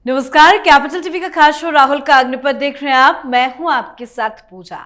नमस्कार, capital TV का खास शो राहुल का अग्निपथ देख रहे हैं आप। मैं हूं आपके साथ पूजा।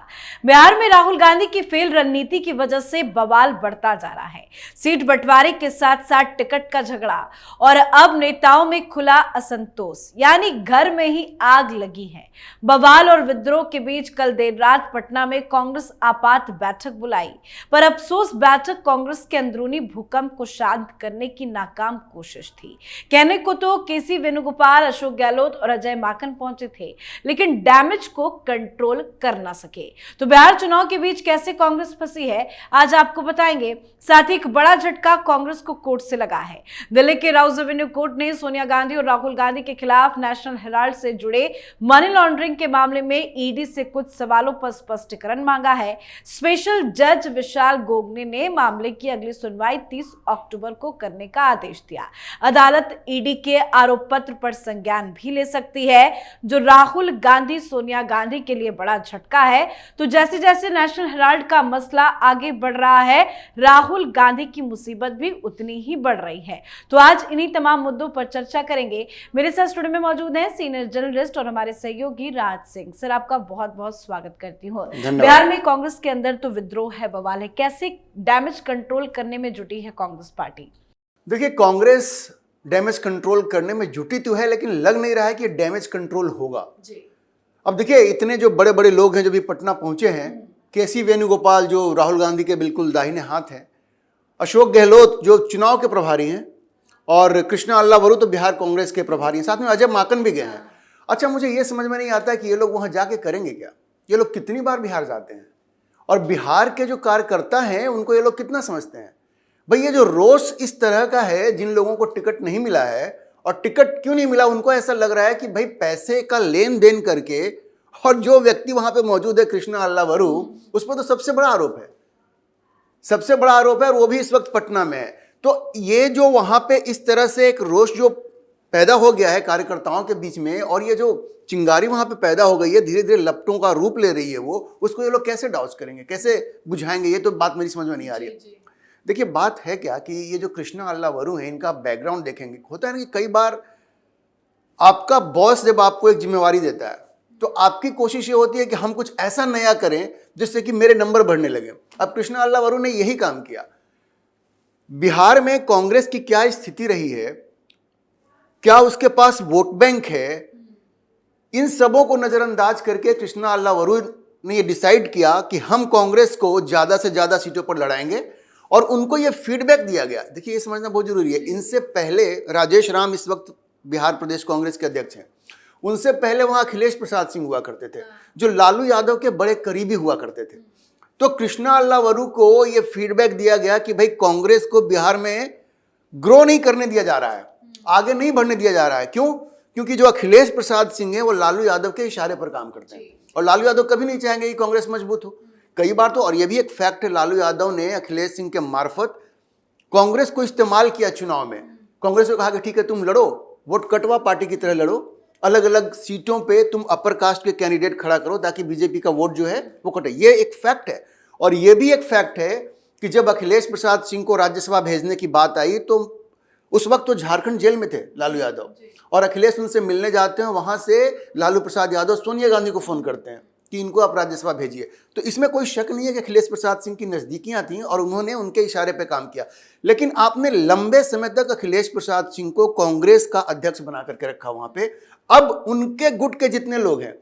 बिहार में राहुल गांधी की फेल रणनीति की वजह से बवाल बढ़ता जा रहा है। सीट बंटवारे के साथ साथ टिकट का झगड़ा और अब नेताओं में खुला असंतोष, यानी घर में ही आग लगी है। बवाल और विद्रोह के बीच कल देर रात पटना में कांग्रेस आपात बैठक बुलाई, पर अफसोस बैठक कांग्रेस के अंदरूनी भूकंप को शांत करने की नाकाम कोशिश थी। कहने को तो केसी वेणुगोपाल, अशोक गहलोत और अजय माकन पहुंचे थे, लेकिन डैमेज को कंट्रोल कर ना सके। तो बिहार चुनाव के बीच कैसे कांग्रेस फंसी है, आज आपको बताएंगे। साथ ही एक बड़ा झटका कांग्रेस को कोर्ट से लगा है। दिल्ली के राउज एवेन्यू कोर्ट ने सोनिया गांधी और राहुल गांधी के खिलाफ नेशनल हेराल्ड से जुड़े मनी लॉन्ड्रिंग के मामले में ईडी से कुछ सवालों पर स्पष्टीकरण मांगा है। स्पेशल जज विशाल गोगने ने मामले की अगली सुनवाई 30 अक्टूबर को करने का आदेश दिया। अदालत ईडी के आरोप पत्र पर संज्ञान भी ले सकती है, जो राहुल गांधी सोनिया गांधी के लिए बड़ा झटका है। तो जैसे जैसे नेशनल हेराल्ड का मसला आगे बढ़ रहा है, राहुल गांधी की मुसीबत भी उतनी ही बढ़ रही है। तो आज इन्हीं तमाम मुद्दों पर चर्चा करेंगे। मेरे साथ स्टूडियो में मौजूद हैं सीनियर जर्नलिस्ट और हमारे सहयोगी राज सिंह। सर, आपका बहुत बहुत स्वागत करती हूँ। बिहार में कांग्रेस के अंदर तो विद्रोह है, बवाल है, कैसे डैमेज कंट्रोल करने में जुटी है कांग्रेस पार्टी? देखिए, कांग्रेस डैमेज कंट्रोल करने में जुटी तो है, लेकिन लग नहीं रहा है कि डैमेज कंट्रोल होगा जी। अब देखिए, इतने जो बड़े बड़े लोग हैं जो भी पटना पहुंचे हैं, केसी वेणुगोपाल जो राहुल गांधी के बिल्कुल दाहिने हाथ हैं, अशोक गहलोत जो चुनाव के प्रभारी हैं, और कृष्णा अल्लावरू तो बिहार कांग्रेस के प्रभारी हैं, साथ में अजय माकन भी गए हैं। अच्छा, मुझे ये समझ में नहीं आता कि ये लोग वहां जाके करेंगे क्या। ये लोग कितनी बार बिहार जाते हैं, और बिहार के जो कार्यकर्ता हैं उनको ये लोग कितना समझते हैं। भाई, ये जो रोष इस तरह का है, जिन लोगों को टिकट नहीं मिला है, और टिकट क्यों नहीं मिला, उनको ऐसा लग रहा है कि भाई पैसे का लेन देन करके, और जो व्यक्ति वहां पे मौजूद है कृष्णा अल्लावरू, उस पर तो सबसे बड़ा आरोप है, सबसे बड़ा आरोप है, और वो भी इस वक्त पटना में है। तो ये जो वहां पे इस तरह से एक रोष जो पैदा हो गया है कार्यकर्ताओं के बीच में, और ये जो चिंगारी वहां पे पैदा हो गई है, धीरे धीरे लपटों का रूप ले रही है वो, उसको ये लोग कैसे डाउस करेंगे, कैसे बुझाएंगे, ये तो बात मेरी समझ में नहीं आ रही है। देखिए, बात है क्या कि ये जो कृष्णा अल्लावरू है, इनका बैकग्राउंड देखेंगे, होता है ना कि कई बार आपका बॉस जब आपको एक जिम्मेवारी देता है, तो आपकी कोशिश ये होती है कि हम कुछ ऐसा नया करें जिससे कि मेरे नंबर बढ़ने लगे। अब कृष्णा अल्लावरू ने यही काम किया। बिहार में कांग्रेस की क्या स्थिति रही है, क्या उसके पास वोट बैंक है, इन सबों को नजरअंदाज करके कृष्णा अल्लावरू ने ये डिसाइड किया कि हम कांग्रेस को ज्यादा से ज्यादा सीटों पर लड़ाएंगे, और उनको ये फीडबैक दिया गया। देखिए, ये समझना बहुत जरूरी है। इनसे पहले राजेश राम इस वक्त बिहार प्रदेश कांग्रेस के अध्यक्ष हैं, उनसे पहले वहां अखिलेश प्रसाद सिंह हुआ करते थे, जो लालू यादव के बड़े करीबी हुआ करते थे। तो कृष्णा अल्लावरू को ये फीडबैक दिया गया कि भाई, कांग्रेस को बिहार में ग्रो नहीं करने दिया जा रहा है, आगे नहीं बढ़ने दिया जा रहा है। क्यों? क्योंकि जो अखिलेश प्रसाद सिंह है वो लालू यादव के इशारे पर काम करते हैं, और लालू यादव कभी नहीं चाहेंगे कि कांग्रेस मजबूत हो। कई बार तो, और ये भी एक फैक्ट है, लालू यादव ने अखिलेश सिंह के मार्फत कांग्रेस को इस्तेमाल किया चुनाव में। कांग्रेस को कहा कि ठीक है, तुम लड़ो, वोट कटवा पार्टी की तरह लड़ो, अलग अलग सीटों पे तुम अपर कास्ट के कैंडिडेट खड़ा करो ताकि बीजेपी का वोट जो है वो कटे। ये एक फैक्ट है। और ये भी एक फैक्ट है कि जब अखिलेश प्रसाद सिंह को राज्यसभा भेजने की बात आई, तो उस वक्त तो झारखंड जेल में थे लालू यादव, और अखिलेश उनसे मिलने जाते हैं, वहां से लालू प्रसाद यादव सोनिया गांधी को फोन करते हैं कि इनको आप राज्यसभा भेजिए। तो इसमें कोई शक नहीं है कि अखिलेश प्रसाद सिंह की नजदीकियां थीं और उन्होंने उनके इशारे पे काम किया। लेकिन आपने लंबे समय तक अखिलेश प्रसाद सिंह को कांग्रेस का अध्यक्ष बना करके रखा वहां पे। अब उनके गुट के जितने लोग हैं,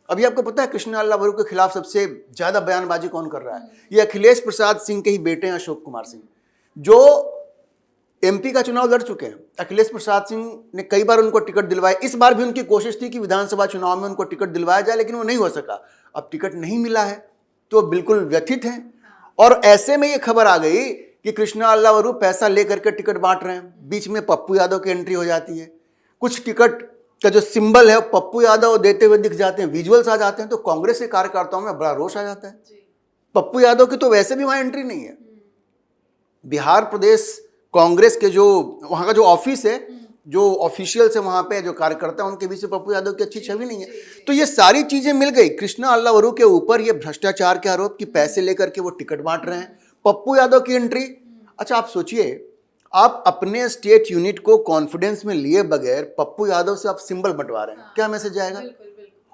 अभी आपको पता है कृष्णा अल्लावरू के खिलाफ सबसे ज्यादा बयानबाजी कौन कर रहा है? ये अखिलेश प्रसाद सिंह के ही बेटे हैं, अशोक कुमार सिंह, जो एमपी का चुनाव लड़ चुके हैं। अखिलेश प्रसाद सिंह ने कई बार उनको टिकट दिलवाया। इस बार भी उनकी कोशिश थी कि विधानसभा चुनाव में उनको टिकट दिलवाया जाए, लेकिन वो नहीं हो सका। अब टिकट नहीं मिला है तो बिल्कुल व्यथित हैं। और ऐसे में ये खबर आ गई कि कृष्णा अल्लावरू पैसा लेकर के टिकट बांट रहे हैं। बीच में पप्पू यादव की एंट्री हो जाती है, कुछ टिकट का जो सिंबल है पप्पू यादव देते हुए दिख जाते हैं, विजुअल्स आ जाते हैं, तो कांग्रेस के कार्यकर्ताओं में बड़ा रोष आ जाता है। पप्पू यादव की तो वैसे भी वहां एंट्री नहीं है। बिहार प्रदेश कांग्रेस के जो वहां का जो ऑफिस है, जो ऑफिशियल्स है वहां पे, जो कार्यकर्ता, उनके बीच में पप्पू यादव की अच्छी छवि नहीं है। तो ये सारी चीजें मिल गई। कृष्णा अल्लावरू के ऊपर ये भ्रष्टाचार के आरोप कि पैसे लेकर के वो टिकट बांट रहे हैं, पप्पू यादव की एंट्री। अच्छा, आप सोचिए, आप अपने स्टेट यूनिट को कॉन्फिडेंस में लिए बगैर पप्पू यादव से आप सिंबल बंटवा रहे हैं, क्या मैसेज आएगा?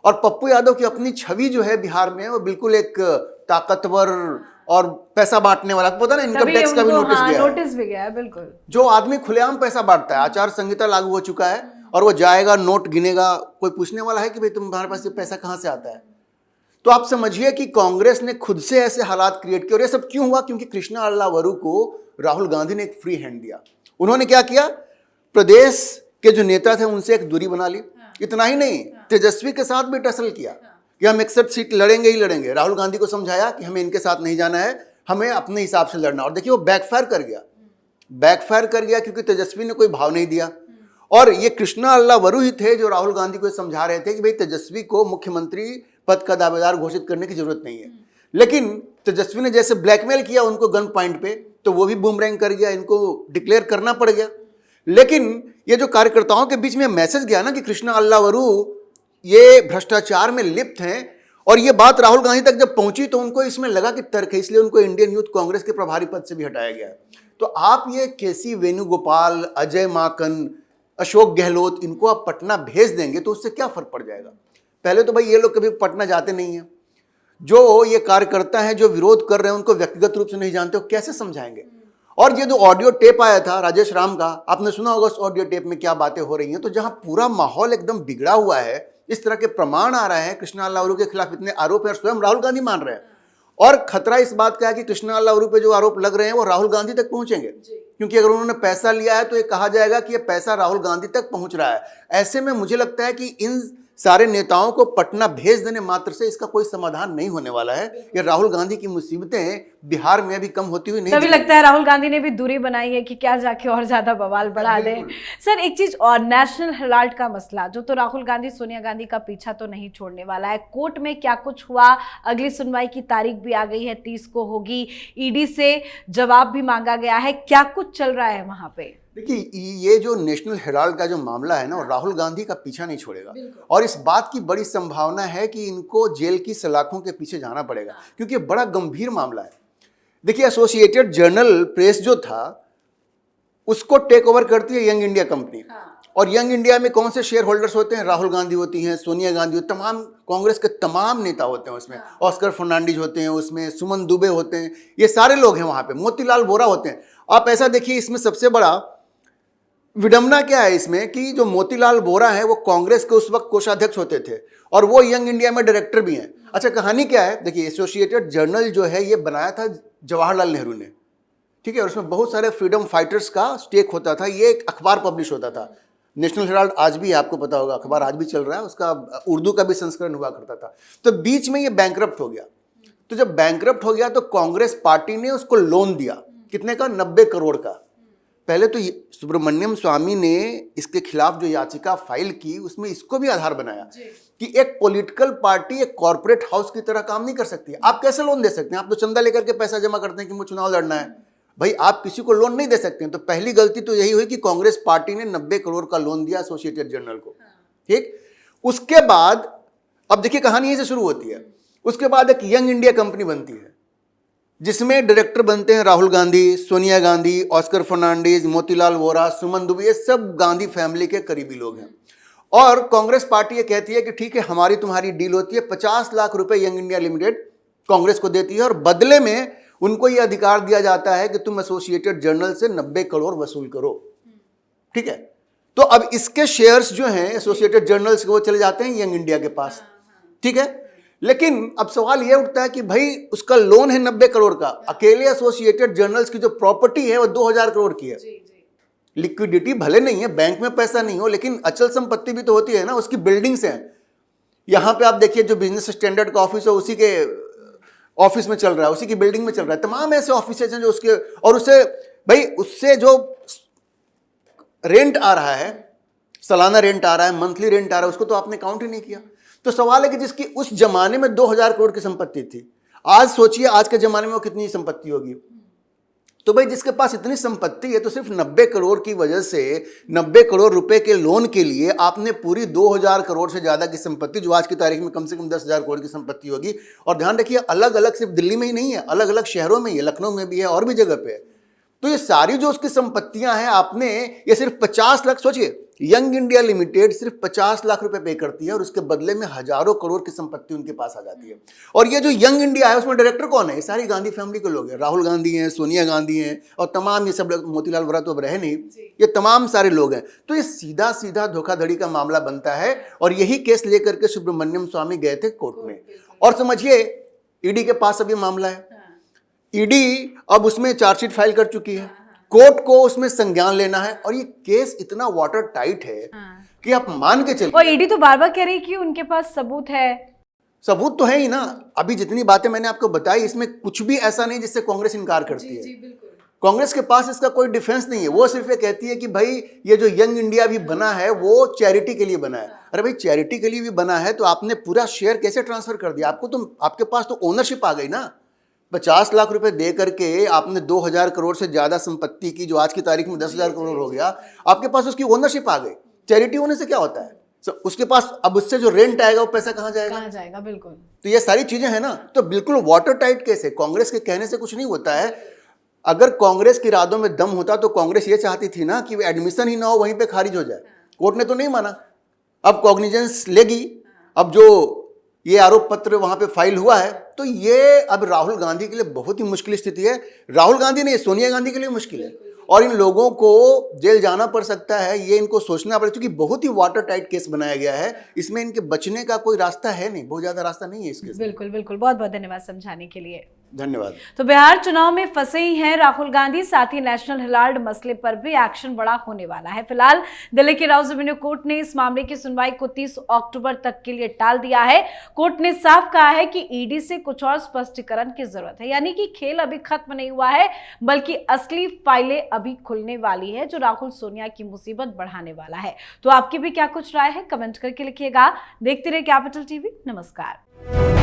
और पप्पू यादव की अपनी छवि जो है बिहार में, वो बिल्कुल एक ताकतवर और पैसा बांटने वाला, पता ना इनकम टैक्स का भी नोटिस भी गया है। बिल्कुल, जो आदमी खुलेआम पैसा बांटता है, आचार संहिता लागू हो चुका है और वो जाएगा नोट गिनेगा, कोई पूछने वाला है कि भाई तुम्हारे पास ये पैसा कहां से आता है? तो आप समझिए कि कांग्रेस ने खुद से ऐसे हालात क्रिएट किए। और ये सब क्यों हुआ? क्योंकि कृष्णा अल्लावरू को राहुल गांधी ने एक फ्री हैंड दिया। उन्होंने क्या किया? प्रदेश के जो नेता थे उनसे एक दूरी बना ली। इतना ही नहीं, तेजस्वी के साथ भी टसल किया कि हम 61 सीट लड़ेंगे ही लड़ेंगे। राहुल गांधी को समझाया कि हमें इनके साथ नहीं जाना है, हमें अपने हिसाब से लड़ना। और देखिए वो बैकफायर कर गया क्योंकि तेजस्वी ने कोई भाव नहीं दिया। और ये कृष्णा अल्लावरू ही थे जो राहुल गांधी को समझा रहे थे कि भाई तेजस्वी को मुख्यमंत्री पद का दावेदार घोषित करने की जरूरत नहीं है। लेकिन तेजस्वी ने जैसे ब्लैकमेल किया उनको गन पॉइंट पे, तो वो भी बूमरैंग कर गया, इनको डिक्लेयर करना पड़ गया। लेकिन ये जो कार्यकर्ताओं के बीच में मैसेज गया ना कि कृष्णा अल्लावरू ये भ्रष्टाचार में लिप्त हैं, और ये बात राहुल गांधी तक जब पहुंची तो उनको इसमें लगा कि तर्क है, इसलिए उनको इंडियन यूथ कांग्रेस के प्रभारी पद से भी हटाया गया। तो आप ये केसी वेणुगोपाल, अजय माकन, अशोक गहलोत, इनको आप पटना भेज देंगे तो उससे क्या फर्क पड़ जाएगा? पहले तो भाई ये लोग कभी पटना जाते नहीं हैं। जो ये कार्यकर्ता हैं जो विरोध कर रहे हैं उनको व्यक्तिगत रूप से नहीं जानते, वो कैसे समझाएंगे? और ये जो ऑडियो टेप आया था राजेश राम का, आपने सुना होगा उस ऑडियो टेप में क्या बातें हो रही हैं। तो जहां पूरा माहौल एकदम बिगड़ा हुआ है, इस तरह के प्रमाण आ रहे हैं, कृष्णा अल्लावरू के खिलाफ इतने आरोप है और स्वयं राहुल गांधी मान रहे हैं। और खतरा इस बात का है कि कृष्णा अल्लावरू पे जो आरोप लग रहे हैं वो राहुल गांधी तक पहुंचेंगे, क्योंकि अगर उन्होंने पैसा लिया है तो ये कहा जाएगा कि ये पैसा राहुल गांधी तक पहुंच रहा है। ऐसे में मुझे लगता है कि इन सारे नेताओं को पटना भेज देने मात्र से इसका कोई समाधान नहीं होने वाला है। ये राहुल गांधी की मुसीबतें बिहार में अभी कम होती हुई नहीं, तभी लगता है राहुल गांधी ने भी दूरी बनाई है कि क्या जाके और ज्यादा बवाल बढ़ा दें। सर एक चीज और, नेशनल हेराल्ड का मसला जो तो राहुल गांधी सोनिया गांधी का पीछा तो नहीं छोड़ने वाला है। कोर्ट में क्या कुछ हुआ, अगली सुनवाई की तारीख भी आ गई है, 30 को होगी। ईडी से जवाब भी मांगा गया है, क्या कुछ चल रहा है वहां पे? देखिए ये जो नेशनल हेराल्ड का जो मामला है ना, राहुल गांधी का पीछा नहीं छोड़ेगा। और इस बात की बड़ी संभावना है कि इनको जेल की सलाखों के पीछे जाना पड़ेगा, क्योंकि ये बड़ा गंभीर मामला है। देखिए एसोसिएटेड जर्नल प्रेस जो था उसको टेक ओवर करती है यंग इंडिया कंपनी। और यंग इंडिया में कौन से शेयर होल्डर्स होते हैं? राहुल गांधी होती हैं, सोनिया गांधी, तमाम कांग्रेस के तमाम नेता होते हैं उसमें, ऑस्कर फर्नांडिस होते हैं उसमें, सुमन दुबे होते हैं, ये सारे लोग हैं वहां पे, मोतीलाल वोरा होते हैं। आप ऐसा देखिए, इसमें सबसे बड़ा विडंबना क्या है इसमें कि जो मोतीलाल वोरा है वो कांग्रेस के उस वक्त कोषाध्यक्ष होते थे और वो यंग इंडिया में डायरेक्टर भी हैं। अच्छा कहानी क्या है? देखिए एसोसिएटेड जर्नल जो है ये बनाया था जवाहरलाल नेहरू ने, ठीक है, और उसमें बहुत सारे फ्रीडम फाइटर्स का स्टेक होता था। ये एक अखबार पब्लिश होता था, नेशनल हेराल्ड आज भी आपको पता होगा, अखबार आज भी चल रहा है, उसका उर्दू का भी संस्करण हुआ करता था। तो बीच में ये बैंकरप्ट हो गया। तो जब बैंकरप्ट हो गया तो कांग्रेस पार्टी ने उसको लोन दिया, कितने का? 90 करोड़ का। पहले तो सुब्रमण्यम स्वामी ने इसके खिलाफ जो याचिका फाइल की उसमें इसको भी आधार बनाया कि एक पॉलिटिकल पार्टी एक कॉर्पोरेट हाउस की तरह काम नहीं कर सकती। आप कैसे लोन दे सकते हैं? आप तो चंदा लेकर के पैसा जमा करते हैं कि मुझे चुनाव लड़ना है, भाई आप किसी को लोन नहीं दे सकते हैं। तो पहली गलती तो यही हुई कि कांग्रेस पार्टी ने 90 करोड़ का लोन दिया एसोसिएटेड जर्नल को, ठीक। उसके बाद अब देखिए कहानी यहीं से शुरू होती है। उसके बाद एक यंग इंडिया कंपनी बनती है जिसमें डायरेक्टर बनते हैं राहुल गांधी, सोनिया गांधी, ऑस्कर फर्नांडिस, मोतीलाल वोरा, सुमन दुबे, ये सब गांधी फैमिली के करीबी लोग हैं। और कांग्रेस पार्टी ये कहती है कि ठीक है हमारी तुम्हारी डील होती है, 50 लाख रुपए यंग इंडिया लिमिटेड कांग्रेस को देती है और बदले में उनको ये अधिकार दिया जाता है कि तुम एसोसिएटेड जर्नल से 90 करोड़ वसूल करो, ठीक है। तो अब इसके शेयर्स जो हैं एसोसिएटेड जर्नल्स के वो चले जाते हैं यंग इंडिया के पास, ठीक है। लेकिन अब सवाल यह उठता है कि भाई उसका लोन है 90 करोड़ का, अकेले एसोसिएटेड जर्नल्स की जो प्रॉपर्टी है वो 2000 करोड़ की है। लिक्विडिटी भले नहीं है, बैंक में पैसा नहीं हो, लेकिन अचल संपत्ति भी तो होती है ना, उसकी बिल्डिंग्स हैं। यहां पे आप देखिए जो बिजनेस स्टैंडर्ड का ऑफिस है उसी के ऑफिस में चल रहा है, उसी की बिल्डिंग में चल रहा है। तमाम ऐसे ऑफिस हैं जो उसके, और उससे भाई उससे जो रेंट आ रहा है, सालाना रेंट आ रहा है, मंथली रेंट आ रहा है, उसको तो आपने काउंट ही नहीं किया। तो सवाल है कि जिसकी उस जमाने में 2000 करोड़ की संपत्ति थी, आज सोचिए आज के जमाने में वो कितनी संपत्ति होगी। तो भाई जिसके पास इतनी संपत्ति है तो सिर्फ 90 करोड़ की वजह से 90 करोड़ रुपए के लोन के लिए आपने पूरी 2000 करोड़ से ज्यादा की संपत्ति, जो आज की तारीख में कम से कम 10,000 करोड़ की संपत्ति होगी। और ध्यान रखिए अलग अलग सिर्फ दिल्ली में ही नहीं है, अलग अलग शहरों में ही है, लखनऊ में भी है और भी जगह पे है। तो ये सारी जो उसकी संपत्तियां हैं, आपने ये सिर्फ 50 लाख, सोचिए यंग इंडिया लिमिटेड सिर्फ 50 लाख रुपए पे करती है और उसके बदले में हजारों करोड़ की संपत्ति उनके पास आ जाती है। और ये जो यंग इंडिया है उसमें डायरेक्टर कौन है? ये सारी गांधी फैमिली के लोग हैं। राहुल गांधी हैं, सोनिया गांधी हैं और तमाम ये सब लोग, मोतीलाल वोरा तो अब रहे नहीं, ये तमाम सारे लोग हैं। तो ये सीधा सीधा धोखाधड़ी का मामला बनता है और यही केस लेकर के सुब्रमण्यम स्वामी गए थे कोर्ट में। और समझिए ईडी के पास अब ये मामला है, ईडी अब उसमें चार्जशीट फाइल कर चुकी है, कोर्ट को उसमें संज्ञान लेना है और ये केस इतना वाटर टाइट है कि आप मान के चलिए। और ईडी तो बार बार कह रही है कि उनके पास सबूत है। सबूत तो है ही ना। अभी जितनी बातें मैंने आपको बताई इसमें कुछ भी ऐसा नहीं जिससे कांग्रेस इनकार करती है। कांग्रेस के पास इसका कोई डिफेंस नहीं है। वो सिर्फ ये कहती है कि भाई ये जो यंग इंडिया भी बना है वो चैरिटी के लिए बना है। अरे भाई चैरिटी के लिए भी बना है तो आपने पूरा शेयर कैसे ट्रांसफर कर दिया? आपको तो, आपके पास तो ओनरशिप आ गई ना। 50 लाख रुपए दे करके आपने 2000 करोड़ से ज्यादा संपत्ति की, जो आज की तारीख में 10,000 करोड़ हो गया, आपके पास उसकी ओनरशिप आ गई। चैरिटी होने से क्या होता है? उसके पास अब उससे जो रेंट आएगा वो पैसा कहाँ जाएगा? बिल्कुल। तो ये सारी चीजें हैं ना, तो बिल्कुल वाटर टाइट केस है। कांग्रेस के कहने से कुछ नहीं होता है। अगर कांग्रेस के इरादों में दम होता तो कांग्रेस ये चाहती थी ना कि एडमिशन ही ना हो, वहीं पे खारिज हो जाए। कोर्ट ने तो नहीं माना, अब कॉग्निजेंस लेगी। अब जो ये आरोप पत्र वहां पे फाइल हुआ है तो ये अब राहुल गांधी के लिए बहुत ही मुश्किल स्थिति है। राहुल गांधी नहीं, सोनिया गांधी के लिए मुश्किल है और इन लोगों को जेल जाना पड़ सकता है। ये इनको सोचना पड़ेगा क्योंकि बहुत ही वाटर टाइट केस बनाया गया है। इसमें इनके बचने का कोई रास्ता है नहीं, बहुत ज्यादा रास्ता नहीं है इसके। बिल्कुल बिल्कुल, बहुत बहुत धन्यवाद समझाने के लिए। धन्यवाद। तो बिहार चुनाव में फंसे ही हैं राहुल गांधी, साथ ही नेशनल हेराल्ड मसले पर भी एक्शन बड़ा होने वाला है। फिलहाल दिल्ली के राउज एवेन्यू कोर्ट ने इस मामले की सुनवाई को 30 अक्टूबर तक के लिए टाल दिया है। कोर्ट ने साफ कहा है कि ईडी से कुछ और स्पष्टीकरण की जरूरत है, यानी कि खेल अभी खत्म नहीं हुआ है बल्कि असली फाइलें अभी खुलने वाली है, जो राहुल सोनिया की मुसीबत बढ़ाने वाला है। तो आपकी भी क्या कुछ राय है, कमेंट करके लिखिएगा। देखते रहिए कैपिटल टीवी। नमस्कार।